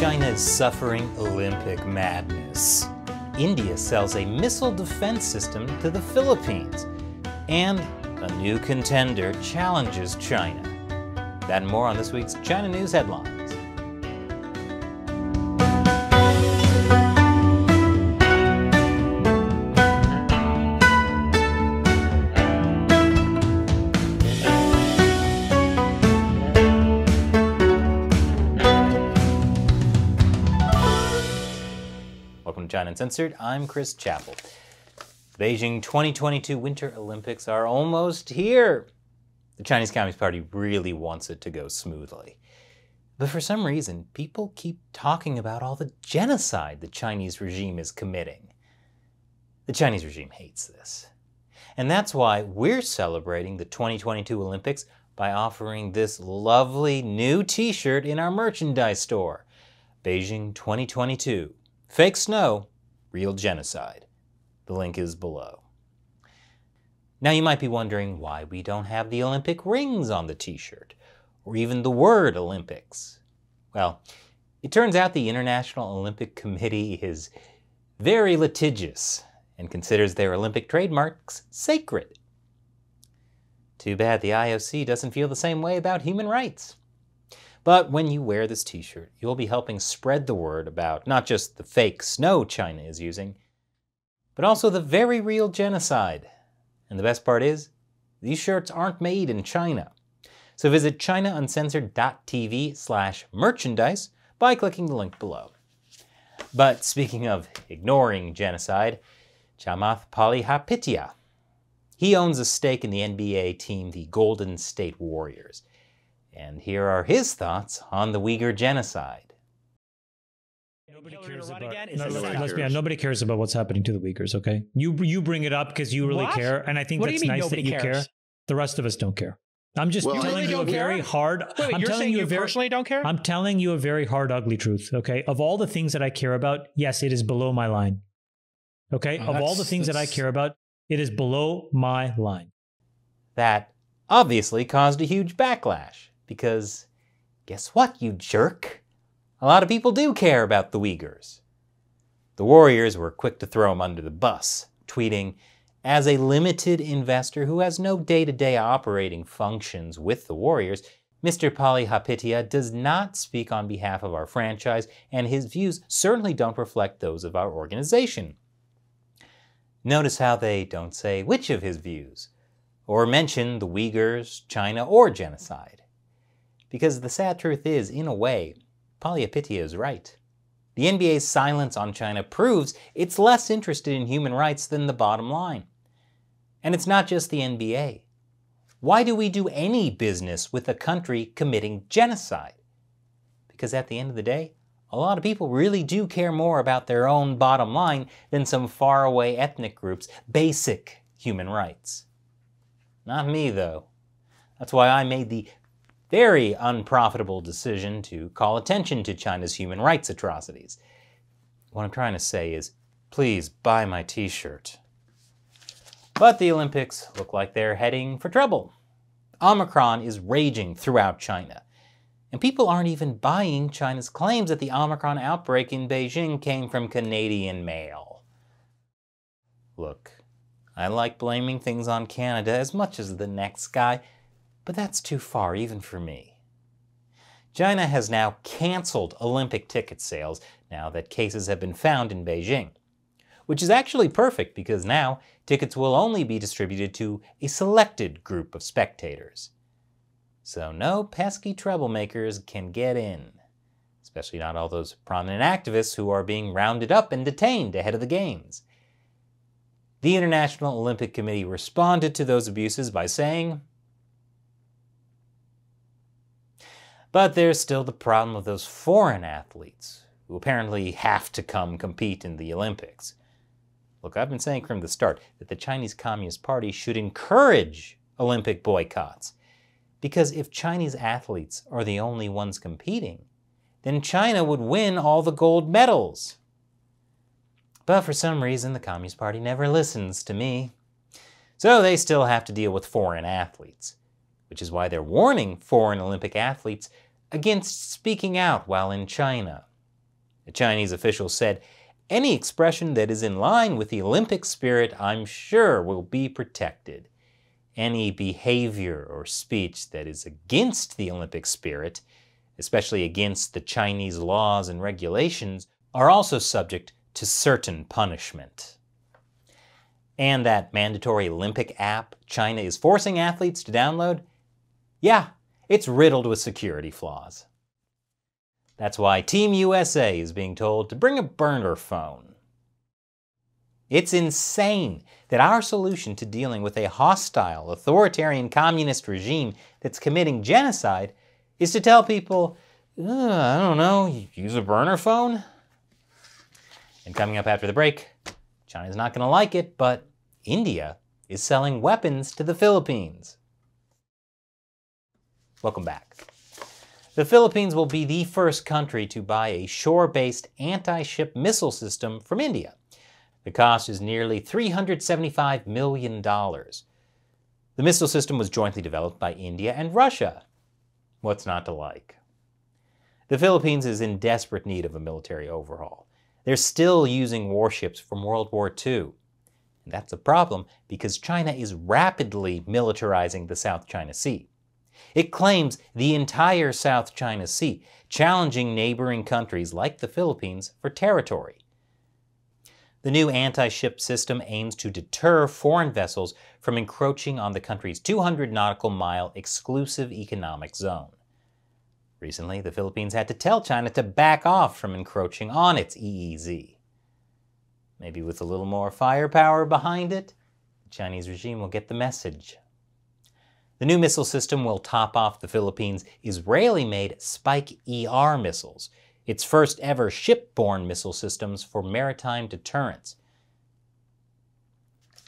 China is suffering Olympic madness. India sells a missile defense system to the Philippines. And a new contender challenges China. That and more on this week's China News Headlines. Welcome to China Uncensored. I'm Chris Chappell. The Beijing 2022 Winter Olympics are almost here. The Chinese Communist Party really wants it to go smoothly. But for some reason, people keep talking about all the genocide the Chinese regime is committing. The Chinese regime hates this. And that's why we're celebrating the 2022 Olympics by offering this lovely new t-shirt in our merchandise store. Beijing 2022. Fake snow, real genocide. The link is below. Now you might be wondering why we don't have the Olympic rings on the t-shirt, or even the word Olympics. Well, it turns out the International Olympic Committee is very litigious and considers their Olympic trademarks sacred. Too bad the IOC doesn't feel the same way about human rights. But when you wear this t-shirt, you'll be helping spread the word about not just the fake snow China is using, but also the very real genocide. And the best part is, these shirts aren't made in China. So visit chinauncensored.tv/merchandise by clicking the link below. But speaking of ignoring genocide, Chamath Palihapitiya. He owns a stake in the NBA team, the Golden State Warriors. And here are his thoughts on the Uyghur genocide. Nobody cares about what's happening to the Uyghurs, okay? You bring it up because you really care, and I think that's nice that you care. The rest of us don't care. I'm just telling you a very hard... Wait, you're saying you personally don't care? I'm telling you a very hard, ugly truth, okay? Of all the things that I care about, yes, it is below my line. Okay? Of all the things that I care about, it is below my line. That obviously caused a huge backlash, because guess what, you jerk? A lot of people do care about the Uyghurs. The Warriors were quick to throw him under the bus, tweeting, "As a limited investor who has no day-to-day operating functions with the Warriors, Mr. Palihapitiya does not speak on behalf of our franchise, and his views certainly don't reflect those of our organization." Notice how they don't say which of his views, or mention the Uyghurs, China, or genocide. Because the sad truth is, in a way, Palihapitiya is right. The NBA's silence on China proves it's less interested in human rights than the bottom line. And it's not just the NBA. Why do we do any business with a country committing genocide? Because at the end of the day, a lot of people really do care more about their own bottom line than some faraway ethnic group's basic human rights. Not me, though. That's why I made the very unprofitable decision to call attention to China's human rights atrocities. What I'm trying to say is, please buy my t-shirt. But the Olympics look like they're heading for trouble. Omicron is raging throughout China, and people aren't even buying China's claims that the Omicron outbreak in Beijing came from Canadian mail. Look, I like blaming things on Canada as much as the next guy, but that's too far even for me. China has now canceled Olympic ticket sales now that cases have been found in Beijing, which is actually perfect because now tickets will only be distributed to a selected group of spectators. So no pesky troublemakers can get in, especially not all those prominent activists who are being rounded up and detained ahead of the games. The International Olympic Committee responded to those abuses by saying, but there's still the problem of those foreign athletes who apparently have to come compete in the Olympics. Look, I've been saying from the start that the Chinese Communist Party should encourage Olympic boycotts. Because if Chinese athletes are the only ones competing, then China would win all the gold medals. But for some reason, the Communist Party never listens to me. So they still have to deal with foreign athletes, which is why they're warning foreign Olympic athletes against speaking out while in China. The Chinese official said, "Any expression that is in line with the Olympic spirit, I'm sure, will be protected. Any behavior or speech that is against the Olympic spirit, especially against the Chinese laws and regulations, are also subject to certain punishment." And that mandatory Olympic app China is forcing athletes to download? Yeah, it's riddled with security flaws. That's why Team USA is being told to bring a burner phone. It's insane that our solution to dealing with a hostile, authoritarian communist regime that's committing genocide is to tell people, I don't know, use a burner phone? And coming up after the break, China's not going to like it, but India is selling weapons to the Philippines. Welcome back. The Philippines will be the first country to buy a shore-based anti-ship missile system from India. The cost is nearly $375 million. The missile system was jointly developed by India and Russia. What's not to like? The Philippines is in desperate need of a military overhaul. They're still using warships from World War II. And that's a problem because China is rapidly militarizing the South China Sea. It claims the entire South China Sea, challenging neighboring countries like the Philippines for territory. The new anti-ship system aims to deter foreign vessels from encroaching on the country's 200 nautical mile exclusive economic zone. Recently, the Philippines had to tell China to back off from encroaching on its EEZ. Maybe with a little more firepower behind it, the Chinese regime will get the message. The new missile system will top off the Philippines' Israeli-made Spike-ER missiles, its first ever ship-borne missile systems for maritime deterrence.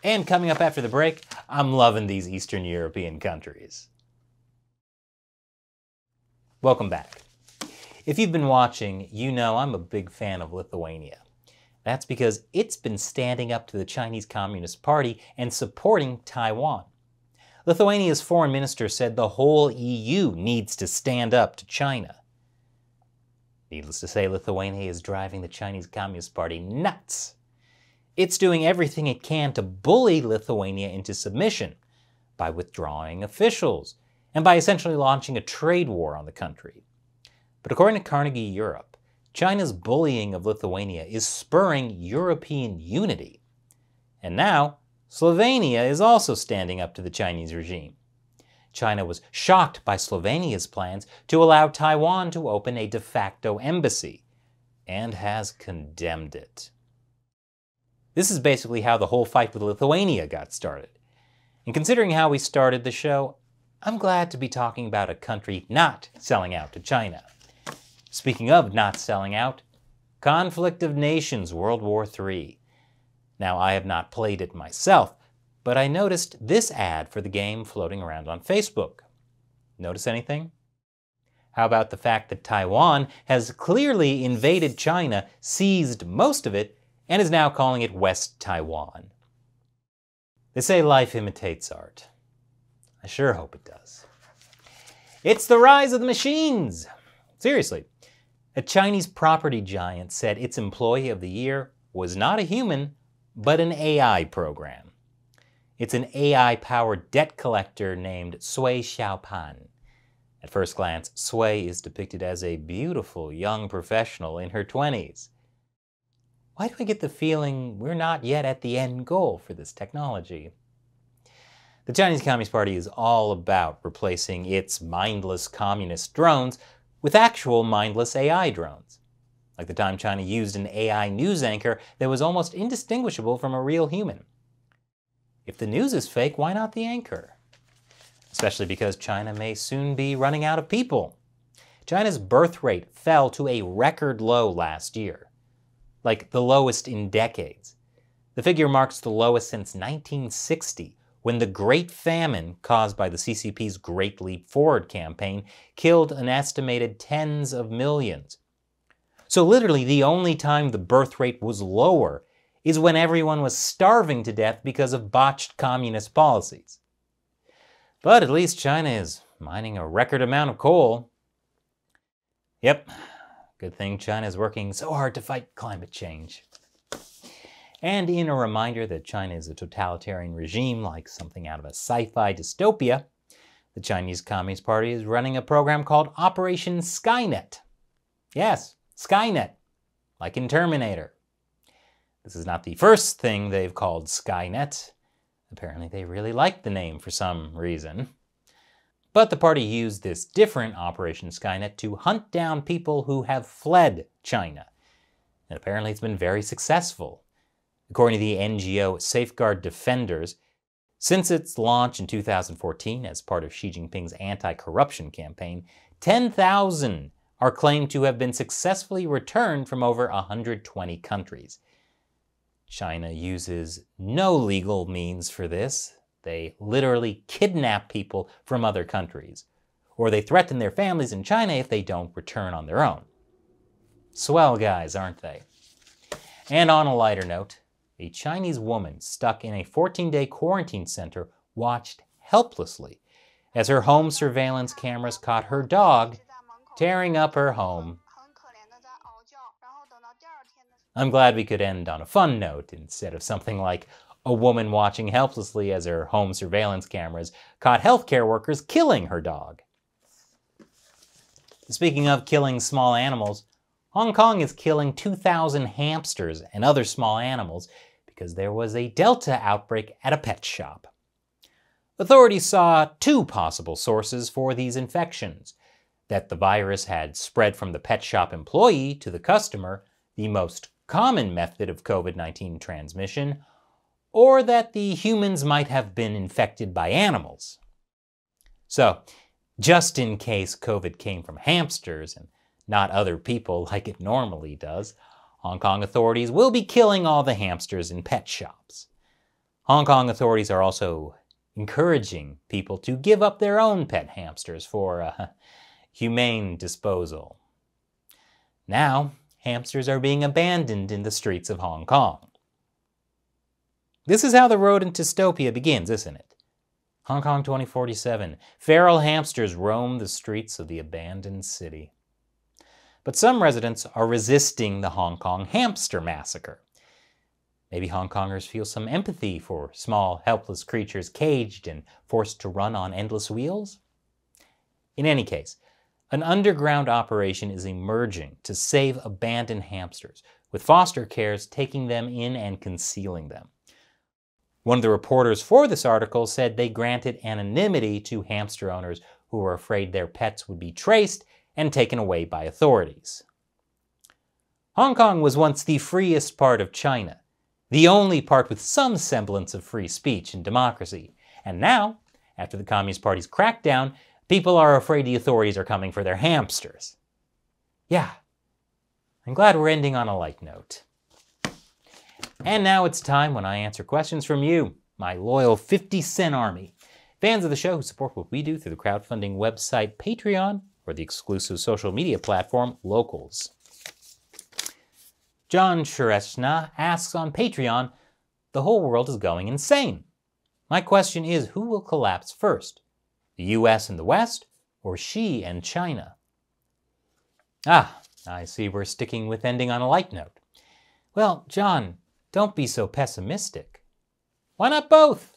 And coming up after the break, I'm loving these Eastern European countries. Welcome back. If you've been watching, you know I'm a big fan of Lithuania. That's because it's been standing up to the Chinese Communist Party and supporting Taiwan. Lithuania's foreign minister said the whole EU needs to stand up to China. Needless to say, Lithuania is driving the Chinese Communist Party nuts. It's doing everything it can to bully Lithuania into submission by withdrawing officials and by essentially launching a trade war on the country. But according to Carnegie Europe, China's bullying of Lithuania is spurring European unity. And now, Slovenia is also standing up to the Chinese regime. China was shocked by Slovenia's plans to allow Taiwan to open a de facto embassy, and has condemned it. This is basically how the whole fight with Lithuania got started. And considering how we started the show, I'm glad to be talking about a country not selling out to China. Speaking of not selling out, Conflict of Nations World War III. Now, I have not played it myself, but I noticed this ad for the game floating around on Facebook. Notice anything? How about the fact that Taiwan has clearly invaded China, seized most of it, and is now calling it West Taiwan? They say life imitates art. I sure hope it does. It's the rise of the machines! Seriously, a Chinese property giant said its employee of the year was not a human, but an AI program. It's an AI-powered debt collector named Sui Xiaopan. At first glance, Sui is depicted as a beautiful young professional in her 20s. Why do I get the feeling we're not yet at the end goal for this technology? The Chinese Communist Party is all about replacing its mindless communist drones with actual mindless AI drones. Like the time China used an AI news anchor that was almost indistinguishable from a real human. If the news is fake, why not the anchor? Especially because China may soon be running out of people. China's birth rate fell to a record low last year, like the lowest in decades. The figure marks the lowest since 1960, when the Great Famine, caused by the CCP's Great Leap Forward campaign, killed an estimated tens of millions. So literally the only time the birth rate was lower is when everyone was starving to death because of botched communist policies. But at least China is mining a record amount of coal. Yep, Good thing China's working so hard to fight climate change. And in a reminder that China is a totalitarian regime like something out of a sci-fi dystopia, the Chinese Communist Party is running a program called Operation Skynet. Yes, Skynet, like in Terminator. This is not the first thing they've called Skynet. Apparently they really like the name for some reason. But the party used this different Operation Skynet to hunt down people who have fled China. And apparently it's been very successful. According to the NGO Safeguard Defenders, since its launch in 2014 as part of Xi Jinping's anti-corruption campaign, 10,000 are claimed to have been successfully returned from over 120 countries. China uses no legal means for this. They literally kidnap people from other countries, or they threaten their families in China if they don't return on their own. Swell guys, aren't they? And on a lighter note, a Chinese woman stuck in a 14-day quarantine center watched helplessly as her home surveillance cameras caught her dog tearing up her home. I'm glad we could end on a fun note instead of something like a woman watching helplessly as her home surveillance cameras caught healthcare workers killing her dog. Speaking of killing small animals, Hong Kong is killing 2,000 hamsters and other small animals because there was a Delta outbreak at a pet shop. Authorities saw two possible sources for these infections: that the virus had spread from the pet shop employee to the customer, the most common method of COVID-19 transmission, or that the humans might have been infected by animals. So, just in case COVID came from hamsters and not other people like it normally does, Hong Kong authorities will be killing all the hamsters in pet shops. Hong Kong authorities are also encouraging people to give up their own pet hamsters for humane disposal. Now, hamsters are being abandoned in the streets of Hong Kong. This is how the road into dystopia begins, isn't it? Hong Kong 2047. Feral hamsters roam the streets of the abandoned city. But some residents are resisting the Hong Kong hamster massacre. Maybe Hong Kongers feel some empathy for small, helpless creatures caged and forced to run on endless wheels? In any case, an underground operation is emerging to save abandoned hamsters, with foster cares taking them in and concealing them. One of the reporters for this article said they granted anonymity to hamster owners who were afraid their pets would be traced and taken away by authorities. Hong Kong was once the freest part of China, the only part with some semblance of free speech and democracy. And now, after the Communist Party's crackdown, people are afraid the authorities are coming for their hamsters. Yeah, I'm glad we're ending on a light note. And now it's time when I answer questions from you, my loyal 50-cent army. Fans of the show who support what we do through the crowdfunding website Patreon or the exclusive social media platform Locals. John Shareshna asks on Patreon, the whole world is going insane. My question is, who will collapse first? The US and the West, or Xi and China? Ah, I see we're sticking with ending on a light note. Well, John, don't be so pessimistic. Why not both?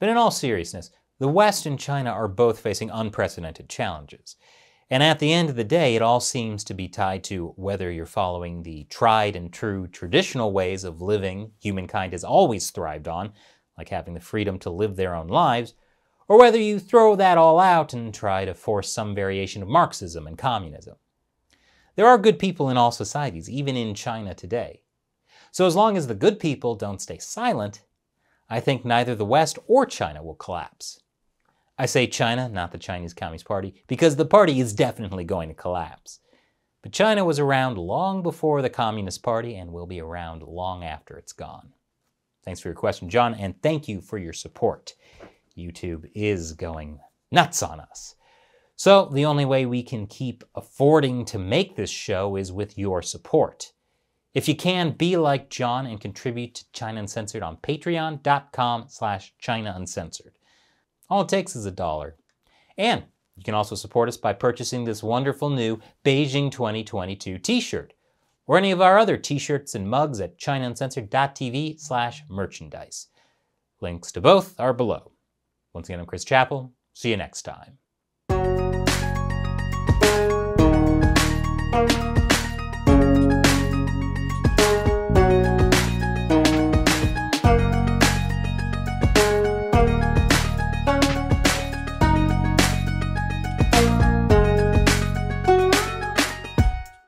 But in all seriousness, the West and China are both facing unprecedented challenges. And at the end of the day, it all seems to be tied to whether you're following the tried and true traditional ways of living humankind has always thrived on, like having the freedom to live their own lives, or whether you throw that all out and try to force some variation of Marxism and communism. There are good people in all societies, even in China today. So as long as the good people don't stay silent, I think neither the West or China will collapse. I say China, not the Chinese Communist Party, because the party is definitely going to collapse. But China was around long before the Communist Party and will be around long after it's gone. Thanks for your question, John, and thank you for your support. YouTube is going nuts on us. So the only way we can keep affording to make this show is with your support. If you can, be like John and contribute to China Uncensored on patreon.com/China Uncensored. All it takes is $1. And You can also support us by purchasing this wonderful new Beijing 2022 t-shirt, or any of our other t-shirts and mugs at chinauncensored.tv/merchandise. Links to both are below. Once again, I'm Chris Chappell. See you next time.